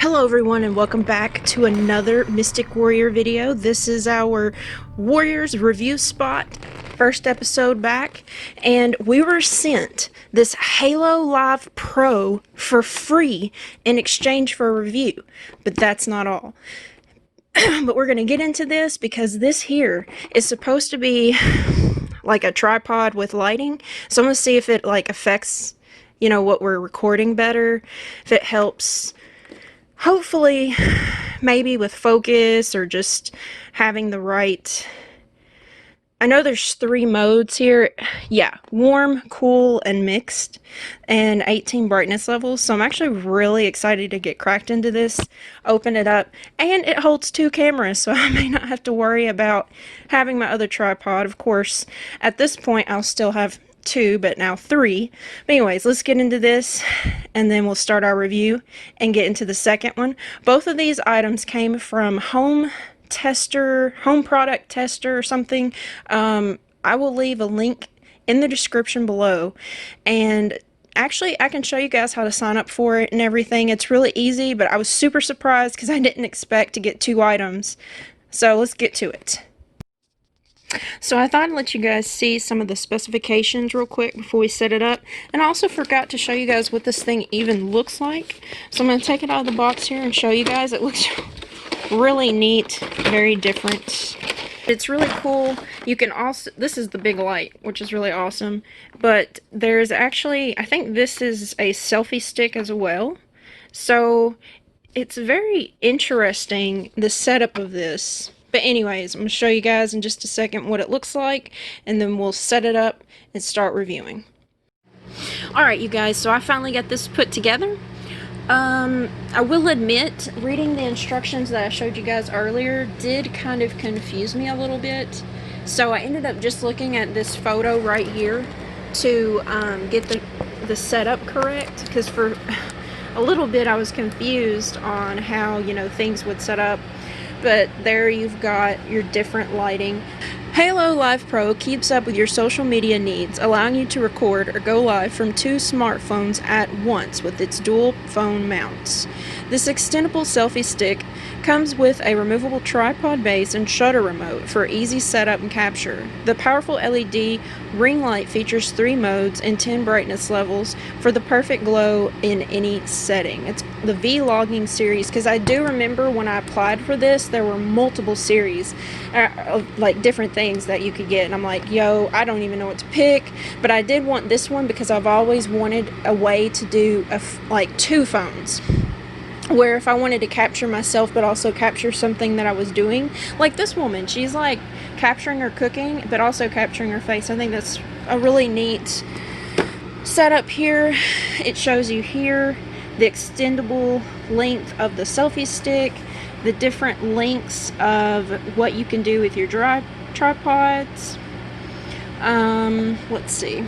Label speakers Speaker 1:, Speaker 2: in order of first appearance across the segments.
Speaker 1: Hello everyone and welcome back to another Mystic Warrior video. This is our Warriors review spot, first episode back, and we were sent this Halo Live Pro for free in exchange for a review. But that's not all. But we're going to get into this because this here is supposed to be like a tripod with lighting. So I'm going to see if it like affects, what we're recording better, if it helps. Hopefully, maybe with focus or just having the right... I know there's 3 modes here. Yeah, warm, cool, and mixed, and 18 brightness levels. So I'm actually really excited to get cracked into this, open it up, and it holds 2 cameras, so I may not have to worry about having my other tripod. Of course, at this point, I'll still have 2, but now 3. But anyways, let's get into this and then we'll start our review and get into the second one. Both of these items came from Home Product Tester or something. I will leave a link in the description below, and actually I can show you guys how to sign up for it and everything. It's really easy, but I was super surprised because I didn't expect to get 2 items. So let's get to it. So I thought I'd let you guys see some of the specifications real quick before we set it up. And I also forgot to show you guys what this thing even looks like. So I'm going to take it out of the box here and show you guys. It looks really neat, very different. It's really cool. You can also, this is the big light, which is really awesome. But there's actually, I think this is a selfie stick as well. So it's very interesting, the setup of this. But anyways, I'm going to show you guys in just a second what it looks like, and then we'll set it up and start reviewing. Alright you guys, so I finally got this put together. I will admit, reading the instructions that I showed you guys earlier did kind of confuse me a little bit. So I ended up just looking at this photo right here to get the setup correct, because for a little bit I was confused on how, things would set up. But there you've got your different lighting. Halo Live Pro keeps up with your social media needs, allowing you to record or go live from 2 smartphones at once with its dual phone mounts. This extendable selfie stick comes with a removable tripod base and shutter remote for easy setup and capture. The powerful LED ring light features 3 modes and 10 brightness levels for the perfect glow in any setting. It's the V-logging series, because I do remember when I applied for this, there were multiple series, like different things that you could get, and I'm like, yo, I don't even know what to pick. But I did want this one because I've always wanted a way to do like 2 phones, where if I wanted to capture myself but also capture something that I was doing, like this woman, she's like capturing her cooking but also capturing her face. I think that's a really neat setup here. It shows you here the extendable length of the selfie stick, the different lengths of what you can do with your tripods. Let's see,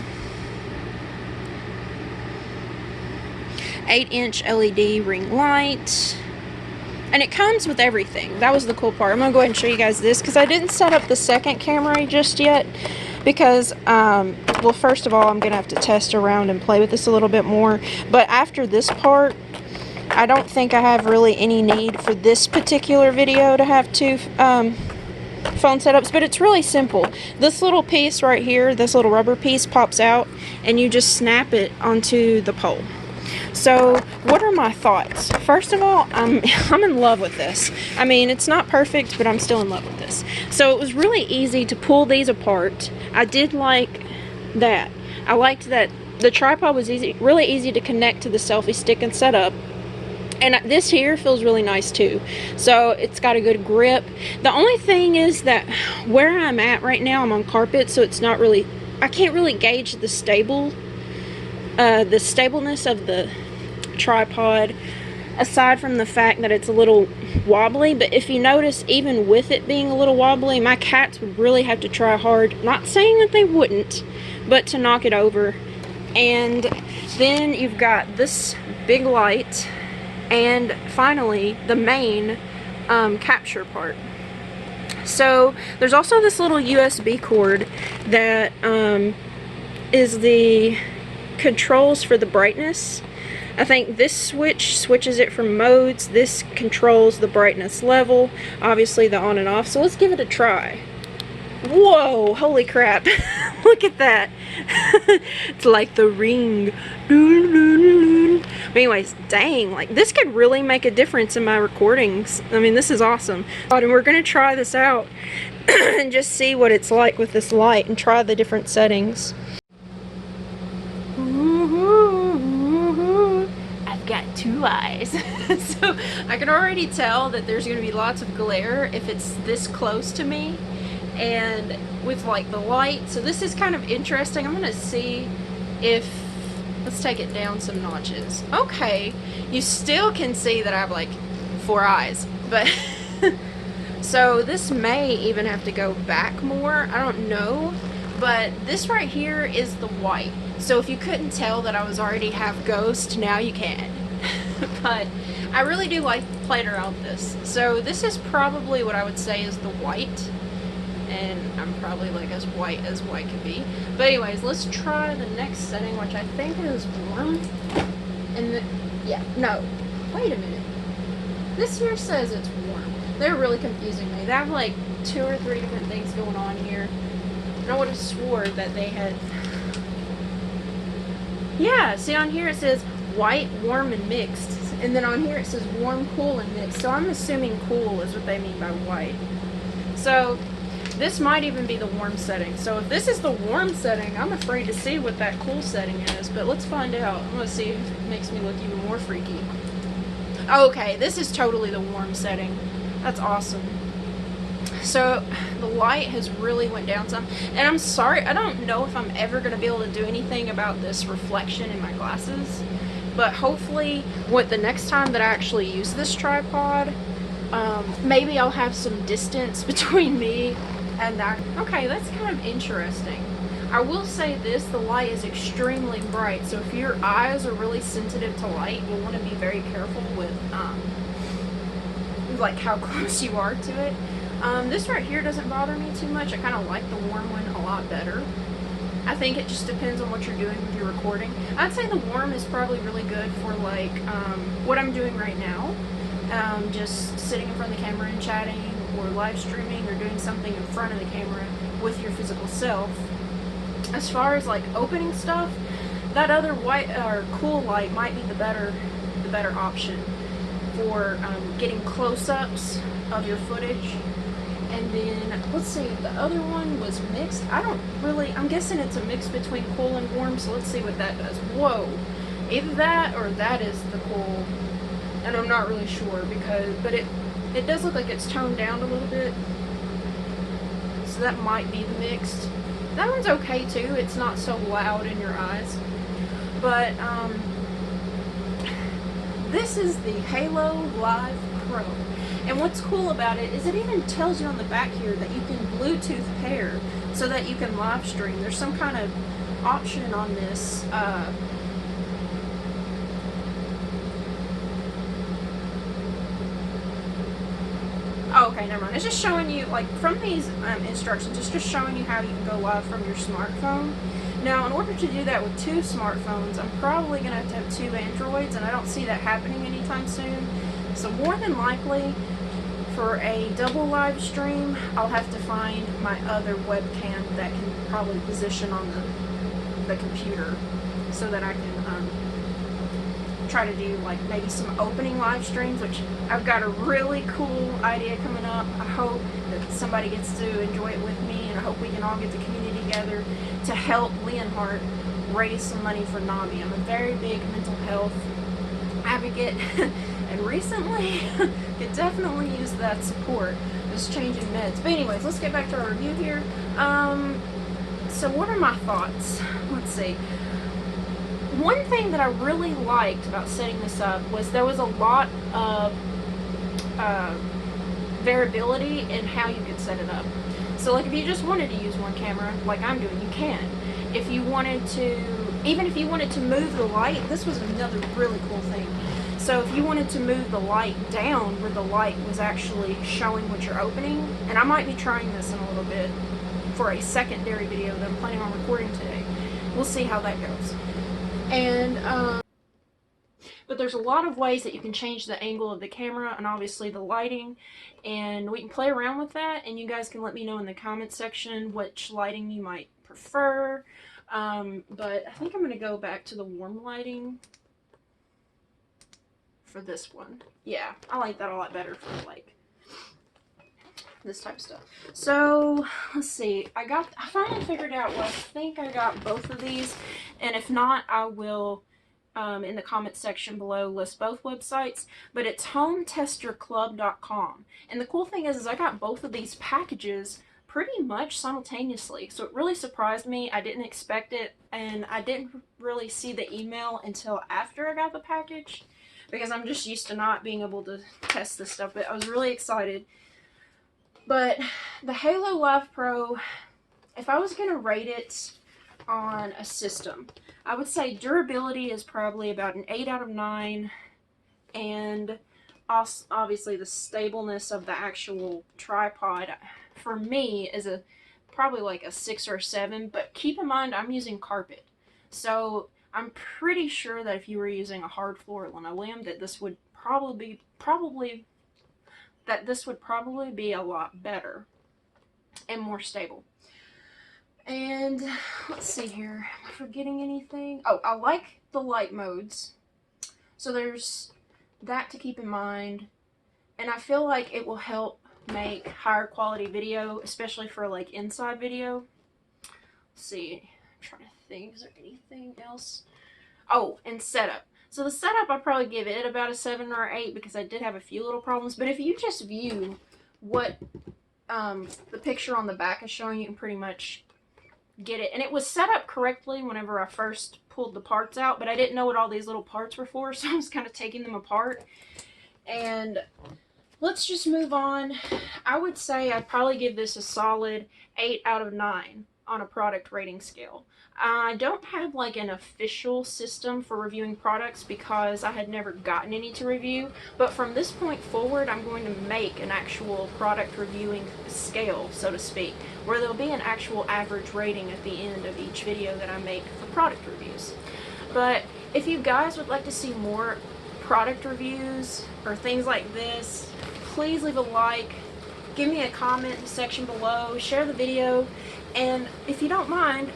Speaker 1: 8-inch LED ring light, and it comes with everything. That was the cool part. I'm gonna go ahead and show you guys this because I didn't set up the second camera just yet, because well, first of all, I'm gonna have to test around and play with this a little bit more. But after this part, I don't think I have really any need for this particular video to have 2 phone setups. But it's really simple. This little piece right here, this little rubber piece, pops out and you just snap it onto the pole. So what are my thoughts? First of all, I'm in love with this. I mean, it's not perfect, but I'm still in love with this. So it was really easy to pull these apart. I did like that. I liked that the tripod was really easy to connect to the selfie stick and set up. And this here feels really nice too. So it's got a good grip. The only thing is that where I'm at right now, I'm on carpet, so it's not really, I can't really gauge the stableness of the tripod, aside from the fact that it's a little wobbly. But if you notice, even with it being a little wobbly, my cats would really have to try hard, not saying that they wouldn't, but to knock it over. And then you've got this big light, and finally the main capture part. So there's also this little USB cord that is the controls for the brightness. I think this switch switches it from modes. This controls the brightness level, obviously the on and off. So let's give it a try. Whoa, holy crap. Look at that. It's like the Ring. But anyways, dang, like this could really make a difference in my recordings. I mean, this is awesome. And we're gonna try this out and just see what it's like with this light and try the different settings. I've got two eyes. So I can already tell that there's gonna be lots of glare if it's this close to me and with like the light. So this is kind of interesting. I'm gonna see if, let's take it down some notches. Okay, you still can see that I have like 4 eyes, but so this may even have to go back more, I don't know. But this right here is the white. So if you couldn't tell that I was already half ghost, now you can. But I really do like playing around with this. So this is probably what I would say is the white. And I'm probably like as white can be. But anyways, let's try the next setting, which I think is warm. And yeah, no, wait a minute. This here says it's warm. They're really confusing me. They have like 2 or 3 different things going on here. And I would have swore that they had... Yeah, see on here it says white, warm, and mixed. And then on here it says warm, cool, and mixed. So I'm assuming cool is what they mean by white. So this might even be the warm setting. So if this is the warm setting, I'm afraid to see what that cool setting is. But let's find out. I'm going to see if it makes me look even more freaky. Okay, this is totally the warm setting. That's awesome. So the light has really went down some. And I'm sorry, I don't know if I'm ever going to be able to do anything about this reflection in my glasses. But hopefully, the next time that I actually use this tripod, maybe I'll have some distance between me and that. Okay, that's kind of interesting. I will say this, the light is extremely bright, so if your eyes are really sensitive to light, you'll want to be very careful with like how close you are to it. This right here doesn't bother me too much. I kind of like the warm one a lot better. I think it just depends on what you're doing with your recording. I'd say the warm is probably really good for like what I'm doing right now. Just sitting in front of the camera and chatting, or live streaming, or doing something in front of the camera with your physical self. As far as like opening stuff, that other white or cool light might be the better option for getting close-ups of your footage. And then let's see, the other one was mixed. I'm guessing it's a mix between cool and warm, so let's see what that does. Whoa, either that or that is the cool, and I'm not really sure but it does look like it's toned down a little bit, so that might be the mixed. That one's okay too, it's not so loud in your eyes. But this is the Halo Live Pro. And what's cool about it is it even tells you on the back here that you can Bluetooth pair so that you can live stream. There's some kind of option on this. Oh, okay, never mind. It's just showing you, like, from these instructions, it's just showing you how you can go live from your smartphone. Now, in order to do that with 2 smartphones, I'm probably going to have 2 Androids, and I don't see that happening anytime soon. So more than likely, for a double live stream, I'll have to find my other webcam that can probably position on the computer so that I can try to do like maybe some opening live streams, which I've got a really cool idea coming up. I hope that somebody gets to enjoy it with me, and I hope we can all get the community together to help Leonhardt raise some money for Nabi. I'm a very big mental health advocate and recently could definitely use that support, just changing meds. But anyways, let's get back to our review here. So what are my thoughts? Let's see. One thing that I really liked about setting this up was there was a lot of variability in how you could set it up. So like if you just wanted to use one camera, like I'm doing, you can. If you wanted to, even if you wanted to move the light, this was another really cool thing. So if you wanted to move the light down where the light was actually showing what you're opening, and I might be trying this in a little bit for a secondary video that I'm planning on recording today. We'll see how that goes. And But there's a lot of ways that you can change the angle of the camera and obviously the lighting, and we can play around with that, and you guys can let me know in the comment section which lighting you might prefer. But I think I'm going to go back to the warm lighting for this one. Yeah, I like that a lot better for like this type of stuff. So let's see, I finally figured out what I think. I got both of these, and if not, I will in the comment section below list both websites, but it's hometesterclub.com. And the cool thing is I got both of these packages pretty much simultaneously, so it really surprised me. I didn't expect it, and I didn't really see the email until after I got the package, because I'm just used to not being able to test this stuff, but I was really excited. But the Halo Live Pro, if I was going to rate it on a system, I would say durability is probably about an 8 out of 9, and obviously the stableness of the actual tripod for me is probably like a 6 or 7, but keep in mind I'm using carpet. So I'm pretty sure that if you were using a hard floor linoleum that this would probably be a lot better and more stable. And let's see here, am I forgetting anything? Oh, I like the light modes. So there's that to keep in mind. And I feel like it will help make higher quality video, especially for like inside video. Let's see, I'm trying to think, is there anything else? Oh, and setup. So the setup, I'd probably give it about a 7 or 8 because I did have a few little problems. But if you just view what the picture on the back is showing, you can pretty much get it. And it was set up correctly whenever I first pulled the parts out, but I didn't know what all these little parts were for, so I was kind of taking them apart. And let's just move on. I would say I'd probably give this a solid 8 out of 9 on a product rating scale. I don't have like an official system for reviewing products because I had never gotten any to review, but from this point forward I'm going to make an actual product reviewing scale, so to speak, where there'll be an actual average rating at the end of each video that I make for product reviews. But if you guys would like to see more product reviews or things like this, please leave a like, give me a comment in the section below, share the video, and if you don't mind,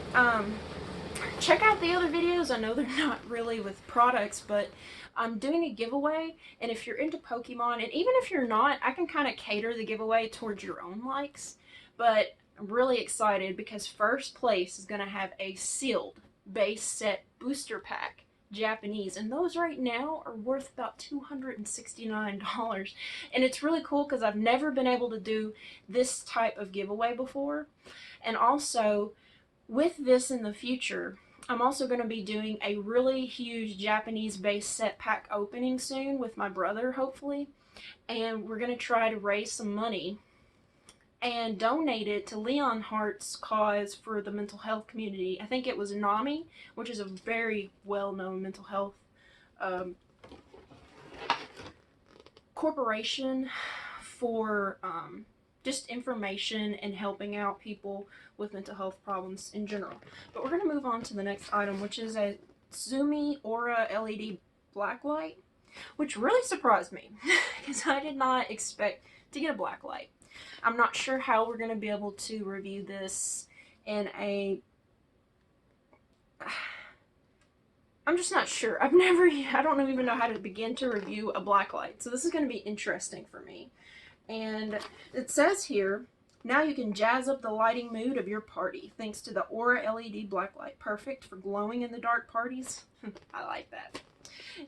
Speaker 1: check out the other videos. I know they're not really with products, but I'm doing a giveaway, and if you're into Pokemon, and even if you're not, I can kind of cater the giveaway towards your own likes. But I'm really excited because first place is going to have a sealed base set booster pack, Japanese, and those right now are worth about $269. And it's really cool because I've never been able to do this type of giveaway before. And also, with this in the future, I'm also going to be doing a really huge Japanese base set pack opening soon with my brother, hopefully. And we're going to try to raise some money and donate it to Leon Hart's cause for the mental health community. I think it was NAMI, which is a very well-known mental health corporation for just information and helping out people with mental health problems in general. But we're going to move on to the next item, which is a Zumi Aura LED Blacklight, which really surprised me because I did not expect to get a Blacklight. I'm not sure how we're going to be able to review this in a... I'm just not sure. I don't even know how to begin to review a Blacklight. So this is going to be interesting for me. And it says here, now you can jazz up the lighting mood of your party thanks to the Aura LED Blacklight. Perfect for glowing in the dark parties. I like that.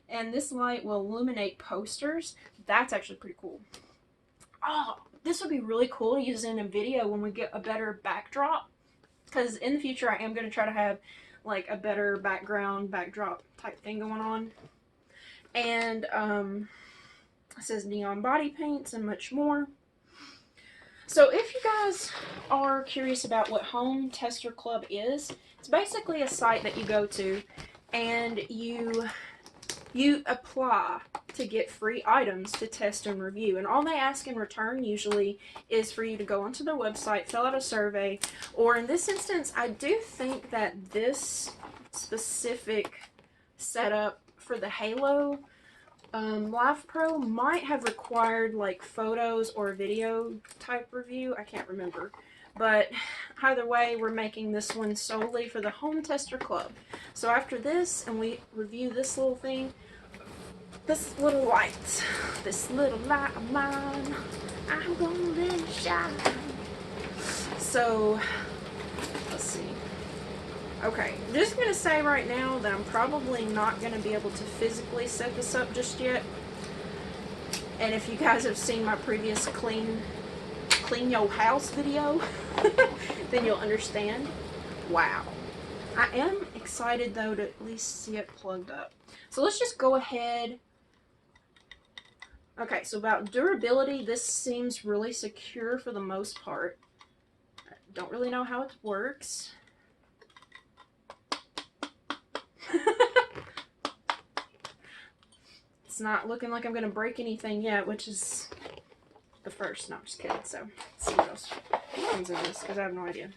Speaker 1: And this light will illuminate posters. That's actually pretty cool. Oh, this would be really cool to use in a video when we get a better backdrop. Because in the future I am going to try to have like a better backdrop type thing going on. And it says neon body paints and much more. So if you guys are curious about what Home Tester Club is, it's basically a site that you go to and you apply to get free items to test and review. And all they ask in return usually is for you to go onto their website, fill out a survey, or in this instance, I do think that this specific setup for the Halo Live Pro might have required like photos or video type review. I can't remember. But either way, we're making this one solely for the Home Tester Club. So after this, and we review this little thing, this little light of mine, I'm gonna let it shine. So, let's see. Okay, I'm just going to say right now that I'm probably not going to be able to physically set this up just yet. And if you guys have seen my previous clean your house video, then you'll understand. Wow. I am excited though to at least see it plugged up. So let's just go ahead. Okay, so about durability, this seems really secure for the most part. I don't really know how it works. It's not looking like I'm going to break anything yet, which is the first. No, I'm just kidding. So, let's see what else comes in this, because I have no idea.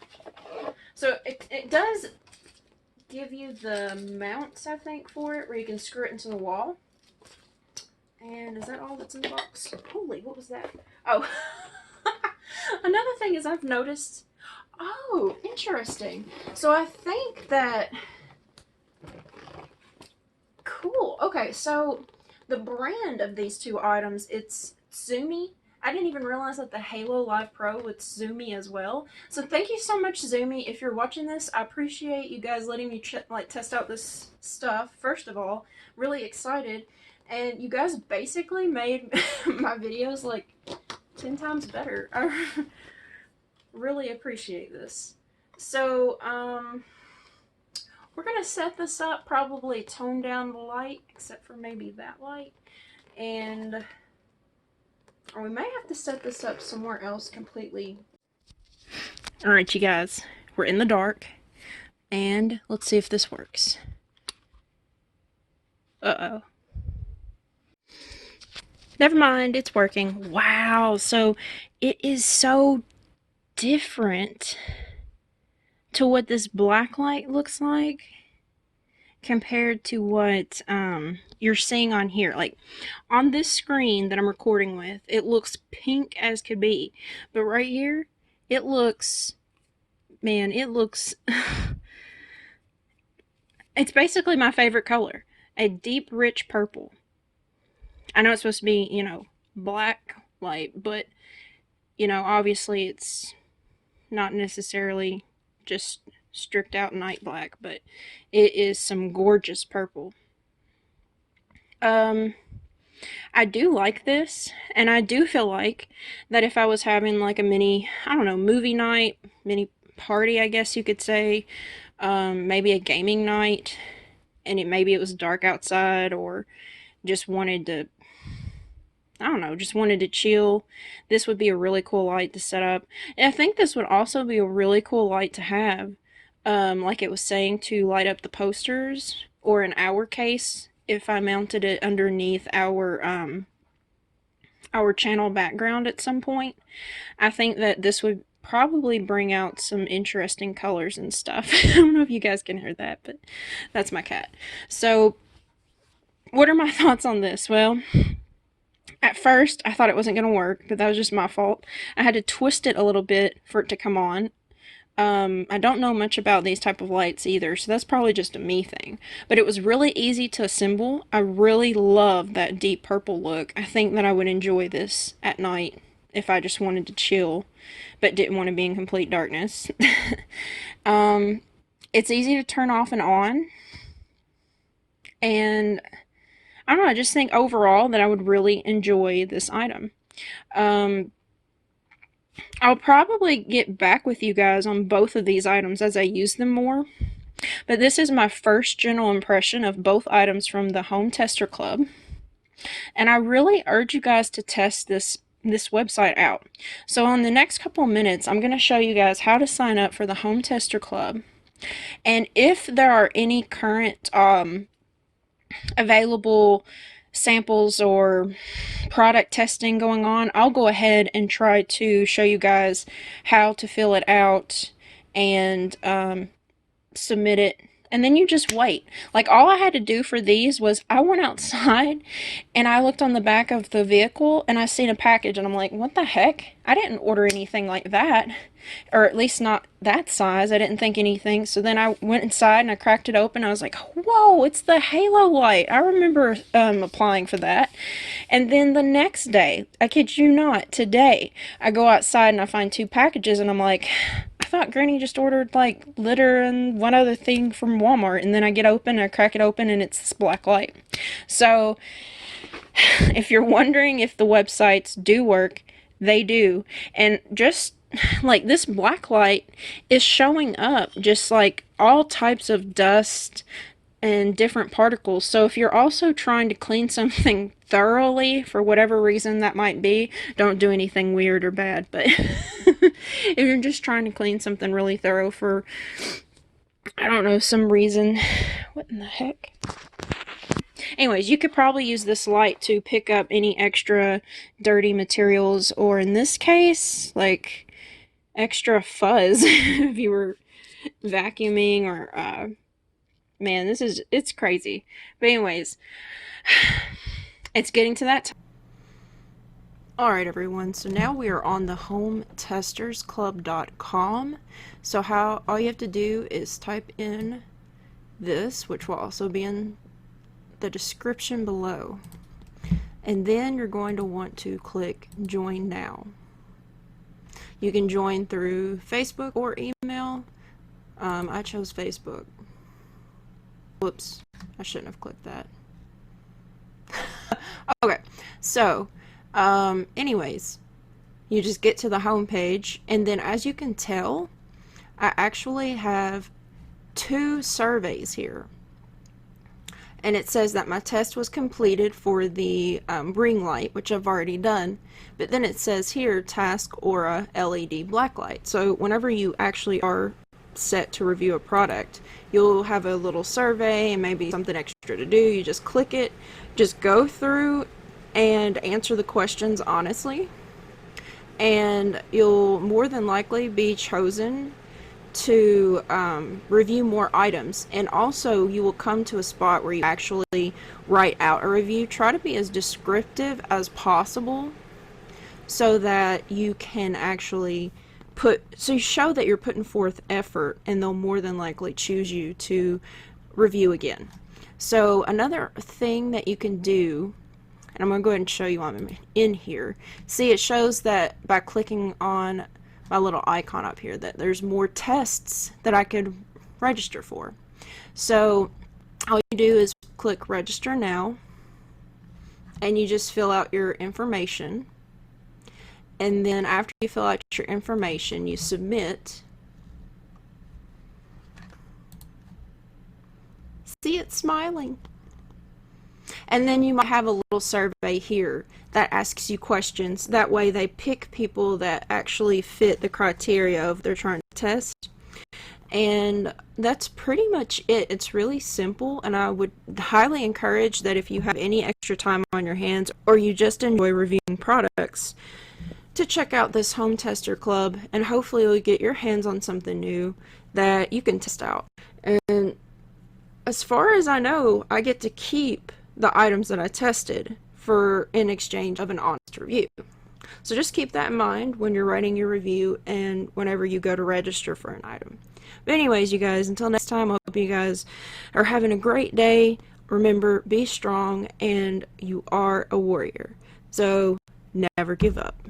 Speaker 1: So, it does give you the mounts, I think, for it, where you can screw it into the wall. And is that all that's in the box? Holy, what was that? Oh, another thing is I've noticed... Oh, interesting. So, I think that... Cool. Okay, so... The brand of these two items, it's Zoomy. I didn't even realize that the Halo Live Pro was Zoomy as well. So thank you so much, Zoomy. If you're watching this, I appreciate you guys letting me test out this stuff. First of all, really excited. And you guys basically made my videos like 10 times better. I really appreciate this. So, we're going to set this up, probably tone down the light, except for maybe that light. And or we may have to set this up somewhere else completely. Alright, you guys. We're in the dark. And let's see if this works. Uh-oh. Never mind, it's working. Wow, so it is so different to what this Blacklight looks like compared to what you're seeing on here. Like on this screen that I'm recording with, it looks pink as could be, but right here it looks, man, it looks it's basically my favorite color, a deep rich purple. I know it's supposed to be, you know, black light, but you know, obviously it's not necessarily just stripped out night black, but it is some gorgeous purple. I do like this, and I do feel like that if I was having like a mini, I don't know, movie night, mini party, I guess you could say, maybe a gaming night, and maybe it was dark outside, or just wanted to, I don't know, just wanted to chill, this would be a really cool light to set up. And I think this would also be a really cool light to have, like it was saying, to light up the posters, or in our case, if I mounted it underneath our channel background at some point. I think that this would probably bring out some interesting colors and stuff. I don't know if you guys can hear that, but that's my cat. So, what are my thoughts on this? Well, at first, I thought it wasn't going to work, but that was just my fault. I had to twist it a little bit for it to come on. I don't know much about these type of lights either, so that's probably just a me thing. But it was really easy to assemble. I really love that deep purple look. I think that I would enjoy this at night if I just wanted to chill, but didn't want to be in complete darkness. It's easy to turn off and on. And I don't know, I just think overall that I would really enjoy this item. I'll probably get back with you guys on both of these items as I use them more. But this is my first general impression of both items from the Home Tester Club. And I really urge you guys to test this website out. So on the next couple of minutes, I'm going to show you guys how to sign up for the Home Tester Club. And if there are any current available samples or product testing going on, I'll go ahead and try to show you guys how to fill it out and submit it and then you just wait. Like, all I had to do for these was I went outside and I looked on the back of the vehicle and I seen a package and I'm like, what the heck? I didn't order anything like that, or at least not that size. I didn't think anything. So then I went inside and I cracked it open. I was like, whoa, it's the halo light. I remember applying for that. And then the next day, I kid you not, today, I go outside and I find 2 packages and I'm like, I thought Granny just ordered like litter and one other thing from Walmart. And then I get open, I crack it open, and it's this Blacklight. So if you're wondering if the websites do work, they do. And just like this Blacklight is showing up just like all types of dust and different particles. So if you're also trying to clean something thoroughly, for whatever reason that might be, don't do anything weird or bad, but if you're just trying to clean something really thorough for, I don't know, some reason, what in the heck? Anyways, you could probably use this light to pick up any extra dirty materials, or in this case, like extra fuzz if you were vacuuming, or man, it's crazy. But anyways, it's getting to that time. Alright everyone, so now we are on the hometestersclub.com. So all you have to do is type in this, which will also be in the description below. And then you're going to want to click join now. You can join through Facebook or email. I chose Facebook. Whoops, I shouldn't have clicked that. Okay, so anyways, you just get to the home page, and then as you can tell, I actually have 2 surveys here. And it says that my test was completed for the ring light, which I've already done. But then it says here, task Aura LED Blacklight. So whenever you actually are set to review a product, you'll have a little survey and maybe something extra to do. You just click it, just go through and answer the questions honestly, and you'll more than likely be chosen to review more items. And also you will come to a spot where you actually write out a review. Try to be as descriptive as possible so that you can actually so you show that you're putting forth effort, and they'll more than likely choose you to review again. So another thing that you can do, and I'm going to go ahead and show you I'm in here. See, it shows that by clicking on my little icon up here that there's more tests that I could register for. So all you do is click register now, and you just fill out your information. And then after you fill out your information, you submit. See, it's smiling. And then you might have a little survey here that asks you questions. That way they pick people that actually fit the criteria of they're trying to test. And that's pretty much it. It's really simple, and I would highly encourage that if you have any extra time on your hands, or you just enjoy reviewing products, to check out this Home Tester Club, and hopefully you'll get your hands on something new that you can test out. And as far as I know, I get to keep the items that I tested in exchange of an honest review. So just keep that in mind when you're writing your review and whenever you go to register for an item. But anyways, you guys, until next time, I hope you guys are having a great day. Remember, be strong, and you are a warrior. So never give up.